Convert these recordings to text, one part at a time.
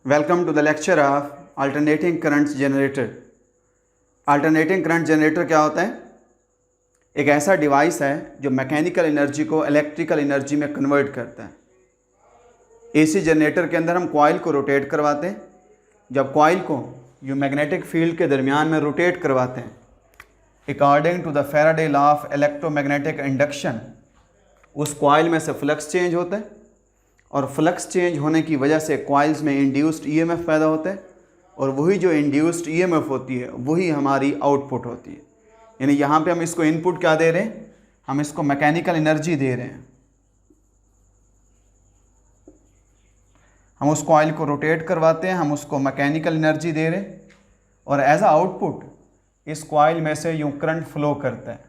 Welcome to the lecture of alternating current generator. Alternating current generator क्या होता है? एक ऐसा डिवाइस है जो मैकेनिकल एनर्जी को इलेक्ट्रिकल एनर्जी में कन्वर्ट करता है। एसी जनरेटर के अंदर हम कॉइल को रोटेट करवाते हैं। जब कॉइल को जो मैग्नेटिक फील्ड के दरमियान में रोटेट करवाते हैं, according to the Faraday law of electromagnetic induction, उस कॉइल में से फ्लक्स चेंज होता है और फ्लक्स चेंज होने की वजह से कॉइल्स में इंड्यूस्ड ईएमएफ पैदा होता है और वही जो इंड्यूस्ड ईएमएफ होती है वही हमारी आउटपुट होती है। यानी यहाँ पे हम इसको इनपुट क्या दे रहे हैं? हम इसको मैकेनिकल एनर्जी दे रहे हैं। हम उस कॉइल को रोटेट करवाते हैं, हम उसको मैकेनिकल एनर्जी दे रहे हैं और एज अ आउटपुट इस कॉइल में से यूँ करंट फ्लो करता है।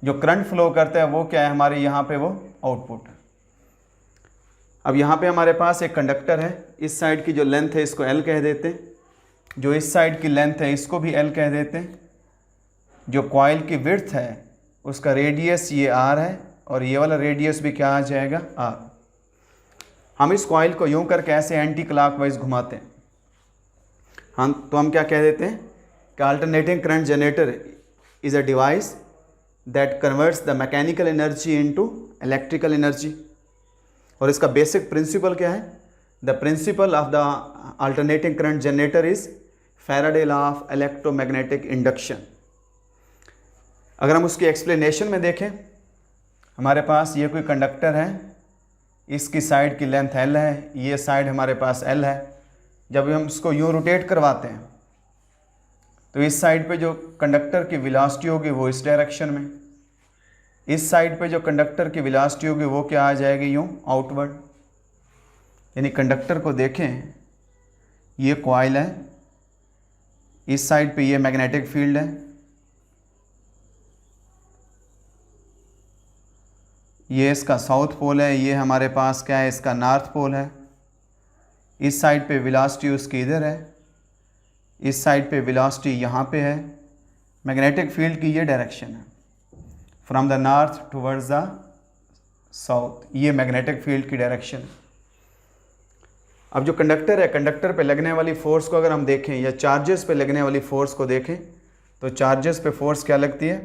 जो करंट फ्लो करता है वो क्या है? हमारे यहाँ पे वो आउटपुट है। अब यहाँ पे हमारे पास एक कंडक्टर है। इस साइड की जो लेंथ है इसको L कह देते हैं, जो इस साइड की लेंथ है इसको भी L कह देते हैं। जो कॉइल की विड्थ है उसका रेडियस ये R है और ये वाला रेडियस भी क्या आ जाएगा? R। हम इस कॉइल को यूं करके ऐसे एंटी क्लॉकवाइज घुमाते हैं, हम क्या कह देते हैं कि alternating current generator is a device that converts the mechanical energy into electrical energy. और इसका बेसिक प्रिंसिपल क्या है? The principle of the alternating current generator is Faraday law of electromagnetic induction. अगर हम उसकी एक्सप्लेनेशन में देखें, हमारे पास ये कोई कंडक्टर है, इसकी साइड की लेंथ L है, ये साइड हमारे पास L है। जब हम इसको यूँ रोटेट करवाते हैं तो इस साइड पे जो कंडक्टर की वेलोसिटी होगी वो इस डायरेक्शन में, इस साइड पे जो कंडक्टर की वेलोसिटी होगी वो क्या आ जाएगी? यूँ आउटवर्ड। यानी कंडक्टर को देखें, ये कॉइल है, इस साइड पे ये मैग्नेटिक फील्ड है, ये इसका साउथ पोल है, ये हमारे पास क्या है? इसका नॉर्थ पोल है। इस साइड पे वेलोसिटी उसकी इधर है, इस साइड पे वेलोसिटी यहाँ पे है। मैग्नेटिक फील्ड की ये डायरेक्शन है, from the north towards the south, ये मैग्नेटिक फील्ड की डायरेक्शन। अब जो कंडक्टर है, कंडक्टर पे लगने वाली फोर्स को अगर हम देखें या चार्जेस पे लगने वाली फोर्स को देखें तो चार्जेस पे फोर्स क्या लगती है?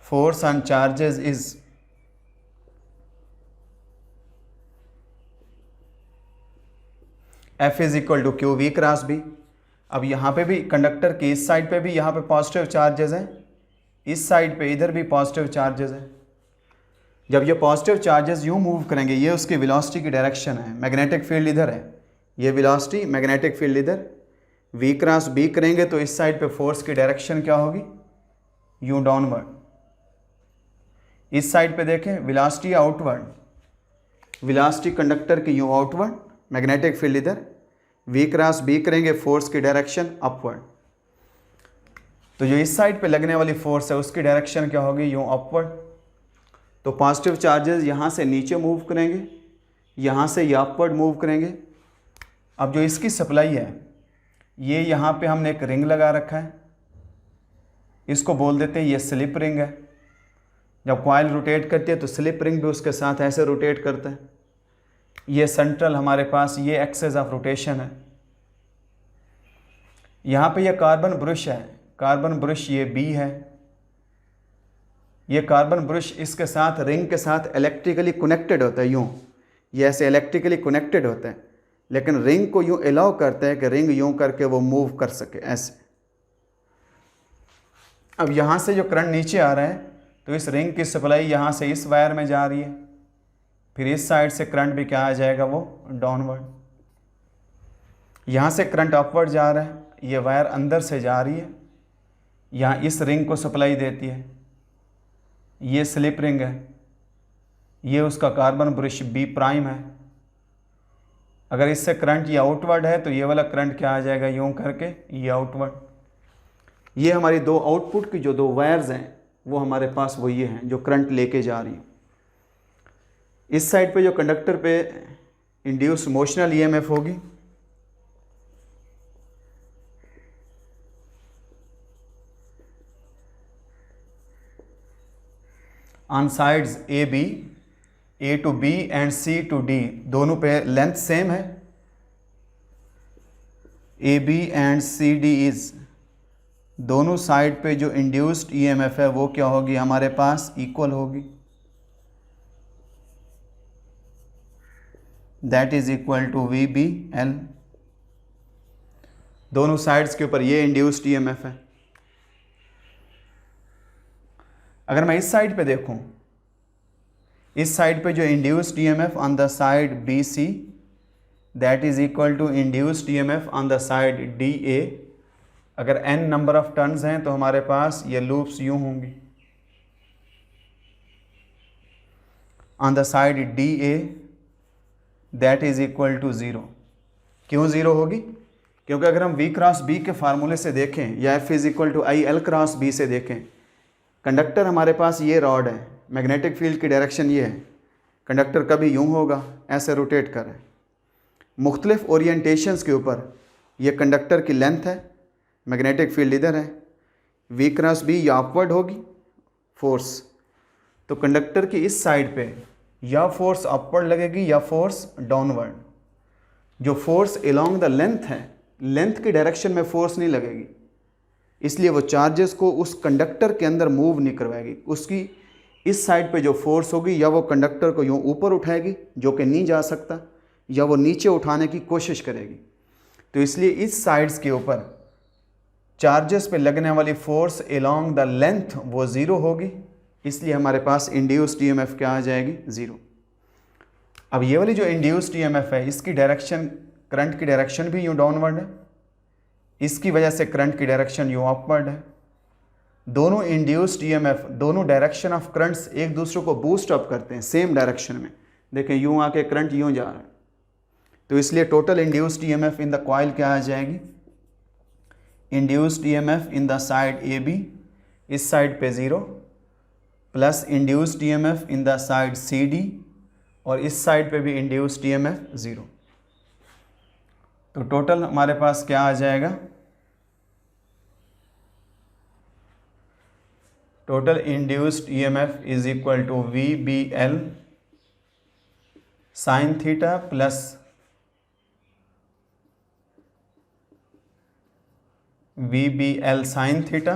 Force on charges is F is equal to Q V cross B. अब यहाँ पे भी कंडक्टर की इस साइड पे भी यहाँ पे पॉजिटिव चार्जेस हैं, इस साइड पे इधर भी पॉजिटिव चार्जेस हैं। जब ये पॉजिटिव चार्जेस यूँ मूव करेंगे, ये उसकी वेलोसिटी की डायरेक्शन है, मैग्नेटिक फील्ड इधर है, ये वेलोसिटी, मैग्नेटिक फील्ड इधर, वी क्रॉस बी करेंगे तो इस साइड पे फोर्स की डायरेक्शन क्या होगी? यूँ डाउनवर्ड। इस साइड पे देखें, वेलोसिटी आउटवर्ड, वेलोसिटी कंडक्टर की यूँ आउटवर्ड, मैग्नेटिक फील्ड इधर, वी क्रॉस बी करेंगे, फोर्स की डायरेक्शन अपवर्ड। तो जो इस साइड पे लगने वाली फोर्स है उसकी डायरेक्शन क्या होगी? यूँ अपवर्ड। तो पॉजिटिव चार्जेस यहाँ से नीचे मूव करेंगे, यहाँ से ये अपवर्ड मूव करेंगे। अब जो इसकी सप्लाई है, ये यहाँ पे हमने एक रिंग लगा रखा है, इसको बोल देते हैं ये स्लिप रिंग है। जब कॉइल रोटेट करती है तो स्लिप रिंग भी उसके साथ ऐसे रोटेट करता है। ये सेंट्रल हमारे पास ये एक्सेस ऑफ रोटेशन है। यहाँ पे ये कार्बन ब्रश है, कार्बन ब्रश ये बी है। ये कार्बन ब्रश इसके साथ रिंग के साथ इलेक्ट्रिकली कनेक्टेड होता है, यूँ ये ऐसे इलेक्ट्रिकली कनेक्टेड होता है, लेकिन रिंग को यूँ अलाउ करता है कि रिंग यूँ करके वो मूव कर सके ऐसे। अब यहाँ से जो करंट नीचे आ रहा है तो इस रिंग की सप्लाई यहाँ से इस वायर में जा रही है, फिर इस साइड से करंट भी क्या आ जाएगा? वो डाउनवर्ड। यहाँ से करंट अपवर्ड जा रहा है, ये वायर अंदर से जा रही है, यहाँ इस रिंग को सप्लाई देती है, ये स्लिप रिंग है, ये उसका कार्बन ब्रश बी प्राइम है। अगर इससे करंट ये आउटवर्ड है तो ये वाला करंट क्या आ जाएगा? यूँ करके ये आउटवर्ड। ये हमारी दो आउटपुट की जो दो वायर्स हैं वो हमारे पास वो ये हैं जो करंट लेके जा रही हैं। इस साइड पे जो कंडक्टर पे इंड्यूस मोशनल ईएमएफ होगी, on sides A B, A to B and C to D, दोनों पे लेंथ सेम है, A B and C D is, दोनों साइड पे जो इंड्यूस्ड ईएमएफ है वो क्या होगी हमारे पास, इक्वल होगी, that is equal to V B L. दोनों साइड्स के ऊपर ये इंड्यूस्ड ईएमएफ है। अगर मैं इस साइड पे देखूं, इस साइड पे जो induced EMF on the side B C, that is equal to induced EMF on the side D A. अगर n नंबर ऑफ टर्न्स हैं तो हमारे पास ये लूप्स यूं होंगी, on the side D A that is equal to 0। क्यों 0 होगी? क्योंकि अगर हम v क्रॉस b के फार्मूले से देखें या f is equal to I L cross b से देखें, कंडक्टर हमारे पास ये रॉड है, मैग्नेटिक फील्ड की डायरेक्शन ये है, कंडक्टर कभी यूं होगा, ऐसे रोटेट कर रहे हैं, मुख्तलिफ ओरिएंटेशंस के ऊपर ये कंडक्टर की लेंथ है, मैग्नेटिक फील्ड इधर है, v क्रॉस b या अपवर्ड होगी फोर्स, तो कंडक्टर की इस साइड पे या फोर्स अपवर्ड लगेगी या फोर्स डाउनवर्ड। जो फोर्स अलोंग द लेंथ है, लेंथ की डायरेक्शन में फोर्स नहीं लगेगी, इसलिए वो चार्जेस को उस कंडक्टर के अंदर मूव नहीं करवाएगी। उसकी इस साइड पे जो फोर्स होगी या वो कंडक्टर को यूँ ऊपर उठाएगी जो कि नहीं जा सकता, या वो नीचे उठाने की कोशिश करेगी। तो इसलिए इस साइड्स के ऊपर चार्जेस पे लगने वाली फोर्स अलोंग द लेंथ वो 0 होगी, इसलिए हमारे पास इंड्यूस्ड ईएमएफ क्या आ जाएगी, 0। अब ये वाली जो इंड्यूस्ड ईएमएफ है, इसकी डायरेक्शन, करंट की डायरेक्शन भी यूँ डाउनवर्ड है, इसकी वजह से करंट की डायरेक्शन यूँ अपवर्ड है। दोनों इंड्यूस्ड ईएमएफ, दोनों डायरेक्शन ऑफ करंट्स एक दूसरे को बूस्ट अप करते हैं सेम डायरेक्शन में। देखें यूँ आके करंट यूँ जा रहा है, तो इसलिए total induced EMF in the coil क्या आ जाएगी, induced EMF in the side A B, इस साइड पे 0, plus induced EMF in the side C D, और इस साइड पे भी इंड्यूस्ड ईएमएफ 0। तो टोटल हमारे पास क्या आ जाएगा, total induced EMF is equal to V B L sine theta plus V B L sine theta,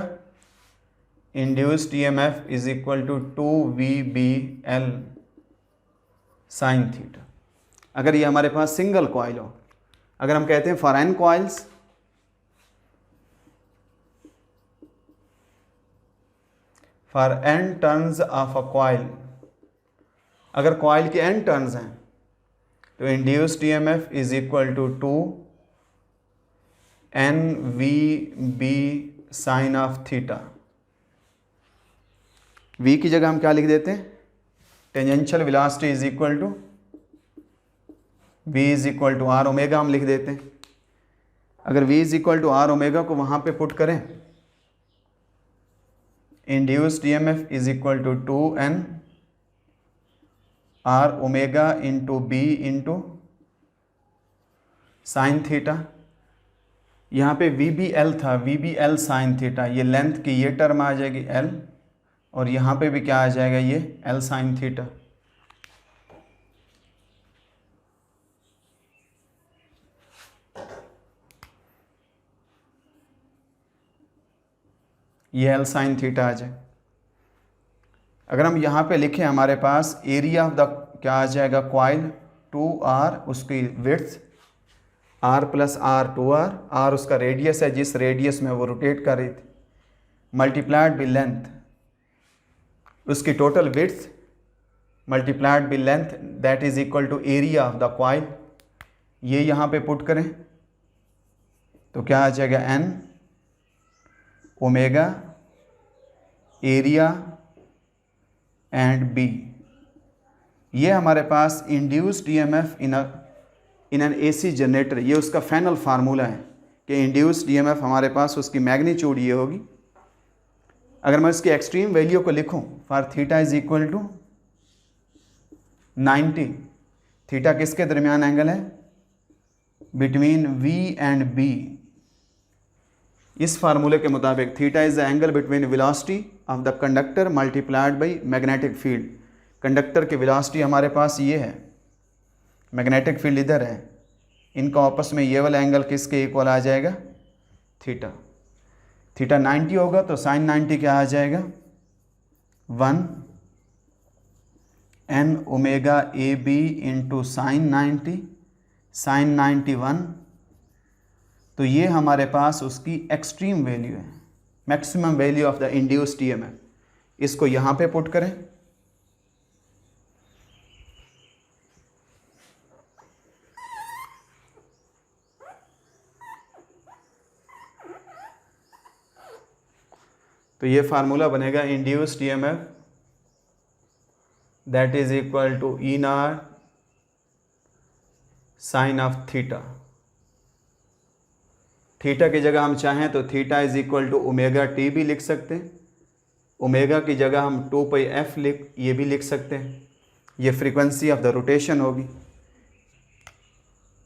induced EMF is equal to 2VBL sine theta. अगर ये हमारे पास सिंगल कॉइल हो, अगर हम कहते हैं for n coils, for n turns of a coil, अगर coil के n टर्न्स हैं तो induced EMF is equal to 2NVB sine of theta. v की जगह हम क्या लिख देते हैं, tangential velocity is equal to v is equal to R omega हम लिख देते हैं। अगर v is equal to R omega को वहाँ पे पुट करें, induced EMF is equal to 2N are omega into B into sine theta. यहाँ पे VBL था, VBL साइन थीटा, ये लेंथ की ये टर्म आ जाएगी L, और यहाँ पे भी क्या आ जाएगा, ये L साइन थीटा। ये L साइन थीटा आ जाए। अगर हम यहाँ पे लिखें, हमारे पास एरिया ऑफ द क्या आ जाएगा, कॉइल 2R, उसकी width R plus R 2R, R उसका रेडियस है जिस रेडियस में वो रोटेट कर रही थी, मल्टीप्लाइड बाई लेंथ, उसकी total width multiplied by length, that is equal to area of the coil. ये यहाँ पे पुट करें तो क्या आ जाएगा, N omega area and B। ये हमारे पास induced EMF in an AC generator, ये उसका फाइनल फार्मूला है कि इंड्यूस्ड ईएमएफ हमारे पास उसकी मैग्नीट्यूड ये होगी। अगर मैं इसकी एक्सट्रीम वैल्यू को लिखूं, for theta is equal to 90, theta किसके दरमियान एंगल है, बिटवीन V एंड B, इस फार्मूले के मुताबिक theta is the angle between velocity of the conductor multiplied by magnetic field. Conductor की वेलोसिटी हमारे पास ये है, मैग्नेटिक फील्ड इधर है, इनका आपस में ये वाला एंगल किसके इक्वल आ जाएगा, थीटा। थीटा 90 होगा तो साइन 90 क्या आ जाएगा, 1 n omega A B into sine 90, sine 91। तो ये हमारे पास उसकी एक्सट्रीम वैल्यू है, maximum value of the induced EMF. इसको यहाँ पे पुट करें, तो ये फार्मूला बनेगा induced EMF that is equal to E naught sine of theta. Theta की जगह हम चाहें तो theta is equal to omega T भी लिख सकते हैं, ओमेगा की जगह हम 2πf ये भी लिख सकते हैं। ये फ्रीक्वेंसी ऑफ द रोटेशन होगी,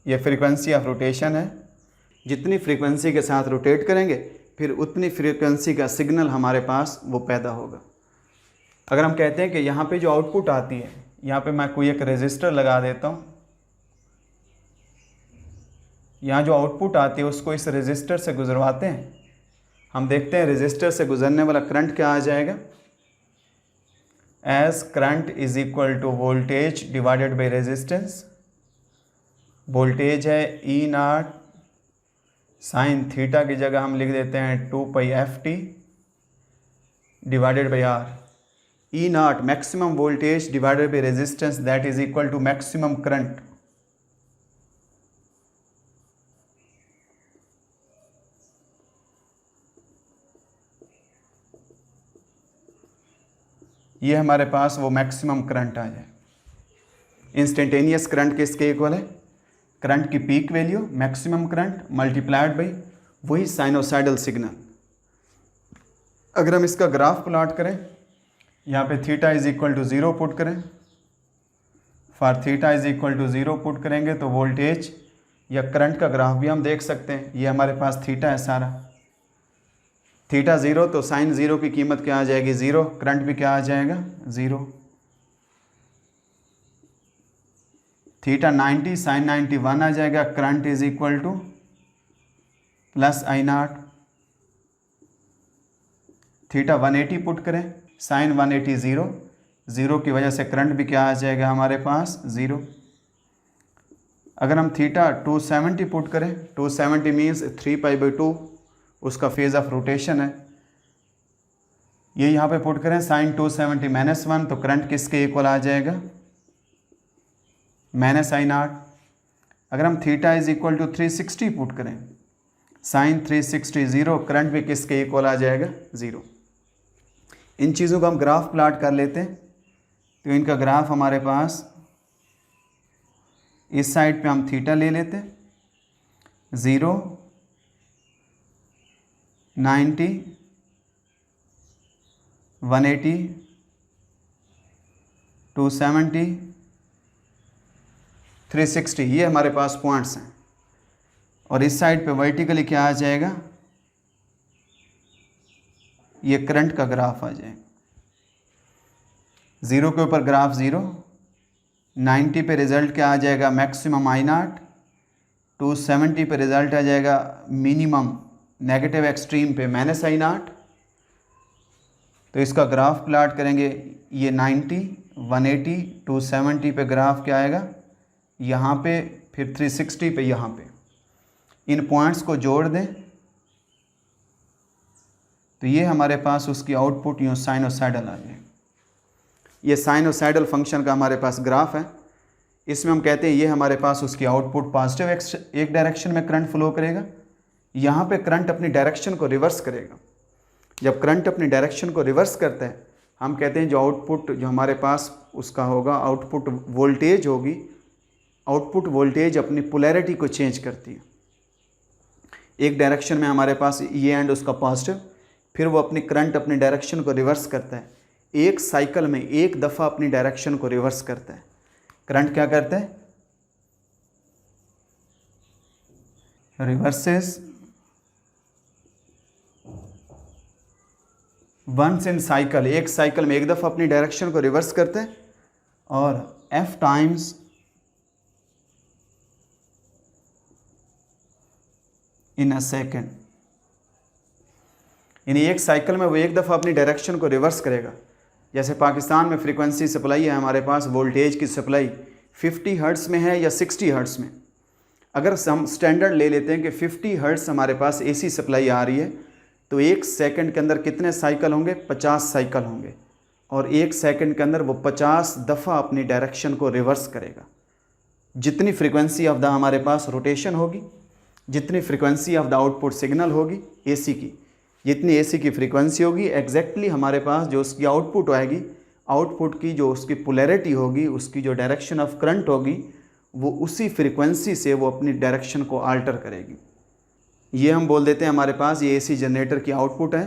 ये फ्रीक्वेंसी ऑफ रोटेशन है। जितनी फ्रीक्वेंसी के साथ रोटेट करेंगे फिर उतनी फ्रीक्वेंसी का सिग्नल हमारे पास वो पैदा होगा। अगर हम कहते हैं कि यहाँ पे जो आउटपुट आती है, यहाँ पे मैं कोई एक रेजिस्टर लगा देता हूँ, यहाँ जो आउटपुट आती है उसको इस रेजिस्टर से गुजरवाते हैं, हम देखते हैं रेजिस्टर से गुजरने वाला करंट क्या आ जाएगा, as current is equal to voltage divided by resistance. Voltage है ई नॉट साइन थीटा की जगह हम लिख देते हैं 2πft divided by R. E naught maximum voltage divided by resistance that is equal to maximum current. ये हमारे पास वो मैक्सिमम करंट आ जाए। इंस्टेंटेनियस करंट किसके इक्वल है, करंट की peak value maximum current multiplied by वही साइनोसाइडल सिग्नल। अगर हम इसका ग्राफ प्लॉट करें, यहाँ पे theta is equal to 0 put करें, for theta is equal to 0 put करेंगे तो वोल्टेज या करंट का ग्राफ भी हम देख सकते हैं। ये हमारे पास थीटा है सारा, थीटा 0 तो साइन 0 की कीमत क्या आ जाएगी 0, करंट भी क्या आ जाएगा 0। थीटा 90 साइन 91 आ जाएगा, current is equal two plus I not. Theta 180 put करें, साइन 180 0, 0 की वजह से करंट भी क्या आ जाएगा हमारे पास 0। अगर हम थीटा 270 पुट करें, 270 मीन्स 3π/2 उसका फेज ऑफ रोटेशन है, ये यहाँ पे पुट करें साइन 270 -1 तो करंट किसके इक्वल आ जाएगा माइनस आई नॉट। अगर हम theta is equal to 360 put करें, साइन 360 0, करंट भी किसके इक्वल आ जाएगा 0। इन चीज़ों को हम ग्राफ प्लॉट कर लेते हैं, तो इनका ग्राफ हमारे पास इस साइड पे हम थीटा ले लेते हैं, 0 90 180 270 360, ये हमारे पास पॉइंट्स हैं। और इस साइड पे वर्टिकली क्या आ जाएगा, ये करंट का ग्राफ आ जाएगा। 0 के ऊपर ग्राफ 0, 90 पे रिज़ल्ट क्या आ जाएगा मैक्सिमम आई नॉट, 270 पे रिज़ल्ट आ जाएगा मिनिमम नेगेटिव एक्सट्रीम पे माइनस आई नॉट। तो इसका ग्राफ प्लॉट करेंगे, ये 90 180 270 पे ग्राफ क्या आएगा यहाँ पे, फिर 360 पे यहाँ पे। इन पॉइंट्स को जोड़ दें तो ये हमारे पास उसकी आउटपुट यूँ साइनोसाइडल आ जाए। ये साइनोसाइडल फंक्शन का हमारे पास ग्राफ है। इसमें हम कहते हैं ये हमारे पास उसकी आउटपुट पॉजिटिव एक डायरेक्शन में करंट फ्लो करेगा, यहाँ पे करंट अपनी डायरेक्शन को रिवर्स करेगा। जब करंट अपनी डायरेक्शन को रिवर्स करता है, हम कहते हैं जो आउटपुट जो हमारे पास उसका होगा आउटपुट वोल्टेज होगी, आउटपुट वोल्टेज अपनी पोलैरिटी को चेंज करती है। एक डायरेक्शन में हमारे पास ये एंड उसका पॉजिटिव, फिर वो अपनी करंट अपनी डायरेक्शन को रिवर्स करता है। एक साइकिल में एक दफ़ा अपनी डायरेक्शन को रिवर्स करता है। करंट क्या करता है, रिवर्सेस वंस इन साइकिल, एक साइकिल में एक दफ़ा अपनी डायरेक्शन को रिवर्स करते हैं, और f times in a second, यानी एक साइकिल में वो एक दफ़ा अपनी डायरेक्शन को रिवर्स करेगा। जैसे पाकिस्तान में फ्रीक्वेंसी सप्लाई है हमारे पास, वोल्टेज की सप्लाई 50 हर्ट्ज़ में है या 60 हर्ट्ज़ में। अगर हम स्टैंडर्ड ले लेते हैं कि 50 हर्ट्ज़ हमारे पास एसी सप्लाई आ रही है, तो एक सेकंड के अंदर कितने साइकिल होंगे? 50 साइकिल होंगे, और एक सेकंड के अंदर वो 50 दफ़ा अपनी डायरेक्शन को रिवर्स करेगा। जितनी फ्रीक्वेंसी ऑफ द हमारे पास रोटेशन होगी, जितनी frequency of the output signal होगी एसी की, जितनी एसी की फ्रीक्वेंसी होगी, एग्जैक्टली हमारे पास जो उसकी आउटपुट आएगी, आउटपुट की जो उसकी पोलैरिटी होगी, उसकी जो डायरेक्शन ऑफ करंट होगी, वो उसी फ्रीक्वेंसी से वो अपनी डायरेक्शन को आल्टर करेगी। ये हम बोल देते हैं हमारे पास ये एसी जनरेटर की आउटपुट है।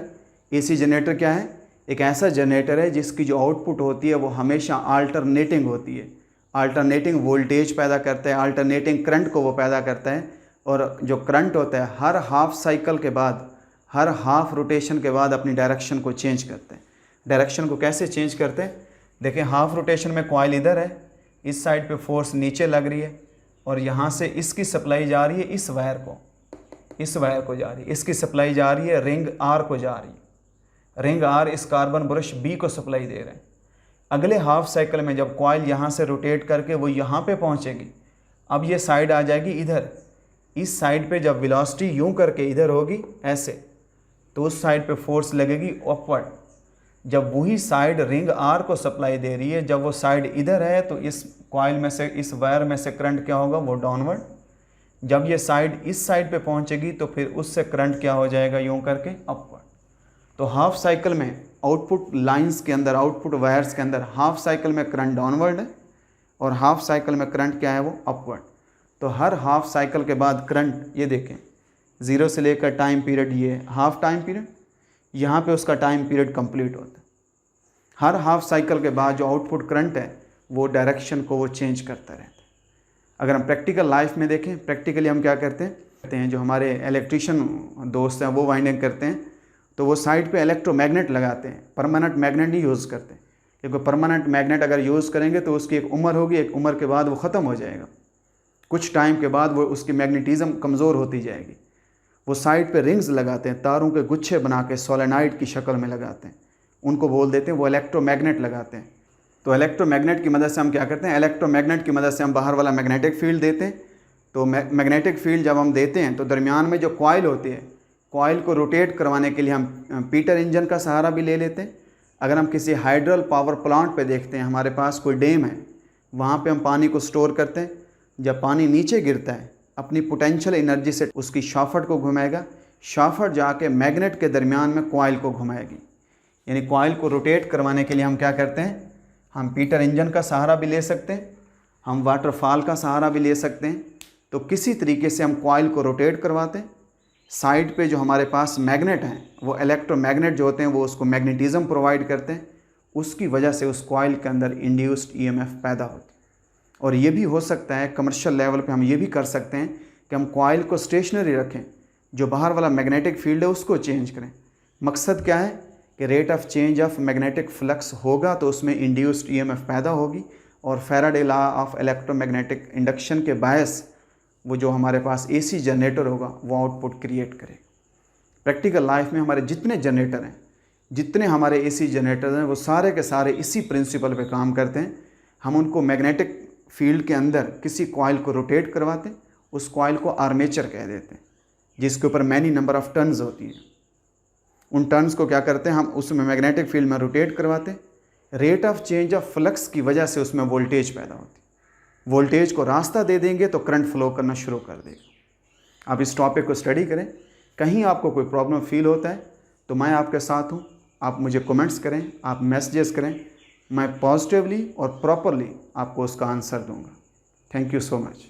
एसी जनरेटर क्या है? एक ऐसा जनरेटर है जिसकी जो आउटपुट होती है वो हमेशा आल्टरनेटिंग होती है, आल्टरनेटिंग वोल्टेज पैदा करता है, आल्टरनेटिंग करंट को वो पैदा करता है। और जो करंट होता है हर हाफ साइकिल के बाद, हर हाफ रोटेशन के बाद अपनी डायरेक्शन को चेंज करते हैं। डायरेक्शन को कैसे चेंज करते हैं? देखें, हाफ रोटेशन में कॉइल इधर है, इस साइड पे फोर्स नीचे लग रही है, और यहाँ से इसकी सप्लाई जा रही है इस वायर को, इस वायर को जा रही है, इसकी सप्लाई जा रही है रिंग आर को जा रही है। रिंग आर इस कार्बन ब्रश बी को सप्लाई दे रहे हैं। अगले हाफ साइकिल में जब कॉइल यहाँ से रोटेट करके वो यहाँ पे पहुँचेगी, अब ये साइड आ जाएगी इधर। इस साइड पे जब वेलोसिटी यूं करके इधर होगी ऐसे, तो उस साइड पे फोर्स लगेगी अपवर्ड। जब वही साइड रिंग आर को सप्लाई दे रही है, जब वो साइड इधर है, तो इस कॉइल में से, इस वायर में से करंट क्या होगा? वो डाउनवर्ड। जब ये साइड इस साइड पे पहुंचेगी तो फिर उससे करंट क्या हो जाएगा? यूं करके अपवर्ड। तो हाफ साइकिल में आउटपुट लाइंस के अंदर, आउटपुट वायर्स के अंदर हाफ साइकिल में करंट डाउनवर्ड है, और हाफ साइकिल में करंट क्या है? वो अपवर्ड। तो हर हाफ साइकिल के बाद करंट, ये देखें, 0 से लेकर टाइम पीरियड, ये हाफ टाइम पीरियड, यहाँ पे उसका टाइम पीरियड कंप्लीट होता है। हर हाफ साइकिल के बाद जो आउटपुट करंट है वो डायरेक्शन को वो चेंज करता रहता है। अगर हम प्रैक्टिकल लाइफ में देखें, प्रैक्टिकली हम क्या करते हैं, जो हमारे इलेक्ट्रिशियन दोस्त हैं वो वाइंडिंग करते हैं, तो वो साइड पे इलेक्ट्रोमैग्नेट लगाते हैं, परमानेंट मैग्नेट नहीं यूज़ करते, क्योंकि परमानेंट मैग्नेट अगर यूज़ करेंगे तो उसकी एक उम्र होगी, एक उम्र के बाद वो ख़त्म हो जाएगा। कुछ टाइम के बाद वो उसकी मैग्नेटिज़म कमज़ोर होती जाएगी। वो साइड पे रिंग्स लगाते हैं, तारों के गुच्छे बना के सोलेनाइड की शक्ल में लगाते हैं, उनको बोल देते हैं वो इलेक्ट्रोमैग्नेट लगाते हैं। तो इलेक्ट्रोमैग्नेट की मदद से हम क्या करते हैं? इलेक्ट्रोमैग्नेट की मदद से हम बाहर वाला मैग्नेटिक फील्ड देते हैं। तो मैग्नेटिक फील्ड जब हम देते हैं तो दरमियान में जो कॉइल होती है, कॉइल को रोटेट करवाने के लिए हम पीटर इंजन का सहारा भी ले लेते हैं। अगर हम किसी हाइड्रल पावर प्लांट पे देखते हैं, हमारे पास कोई डैम है, वहाँ पे हम पानी को स्टोर करते हैं। जब पानी नीचे गिरता है, अपनी पोटेंशियल एनर्जी से उसकी शाफ्ट को घुमाएगा, शाफ्ट जाके मैग्नेट के दरमियान में कॉइल को घुमाएगी। यानी कॉइल को रोटेट करवाने के लिए हम क्या करते हैं? हम पीटर इंजन का सहारा भी ले सकते हैं, हम वाटरफॉल का सहारा भी ले सकते हैं। तो किसी तरीके से हम कॉइल को रोटेट करवाते हैं। साइड पे जो हमारे पास मैग्नेट हैं, वो इलेक्ट्रोमैग्नेट जो होते हैं, वो उसको मैग्नेटिज्म प्रोवाइड करते हैं। उसकी वजह से उस कॉइल के अंदर इंड्यूस्ड ईएमएफ पैदा होती है। और ये भी हो सकता है कमर्शियल लेवल पे हम ये भी कर सकते हैं कि हम कॉइल को स्टेशनरी रखें, जो बाहर वाला मैग्नेटिक फील्ड है उसको चेंज करें। मकसद क्या है कि rate of change of magnetic flux होगा तो उसमें इंड्यूस्ड ईएमएफ पैदा होगी, और Faraday law of electromagnetic induction के बायस वो जो हमारे पास एसी जनरेटर होगा वो आउटपुट क्रिएट करे। प्रैक्टिकल लाइफ में हमारे जितने जनरेटर हैं, जितने हमारे एसी जनरेटर हैं, वो सारे के सारे इसी प्रिंसिपल पे काम करते हैं। हम उनको मैग्नेटिक फील्ड के अंदर किसी कॉइल को रोटेट करवाते हैं, उस कॉइल को आर्मेचर कह देते हैं, जिसके ऊपर मैनी नंबर ऑफ टर्न्स होती हैं। उन टर्न्स को क्या करते हैं? हम उसमें मैग्नेटिक फील्ड में रोटेट करवाते हैं। Rate of change of flux की वजह से उसमें वोल्टेज पैदा होती है। वोल्टेज को रास्ता दे देंगे तो करंट फ्लो करना शुरू कर देगा। आप इस टॉपिक को स्टडी करें। कहीं आपको कोई प्रॉब्लम फील होता है तो मैं आपके साथ हूँ। आप मुझे कमेंट्स करें, आप मैसेजेस करें, मैं पॉजिटिवली और प्रॉपरली आपको उसका आंसर दूंगा। Thank you so much.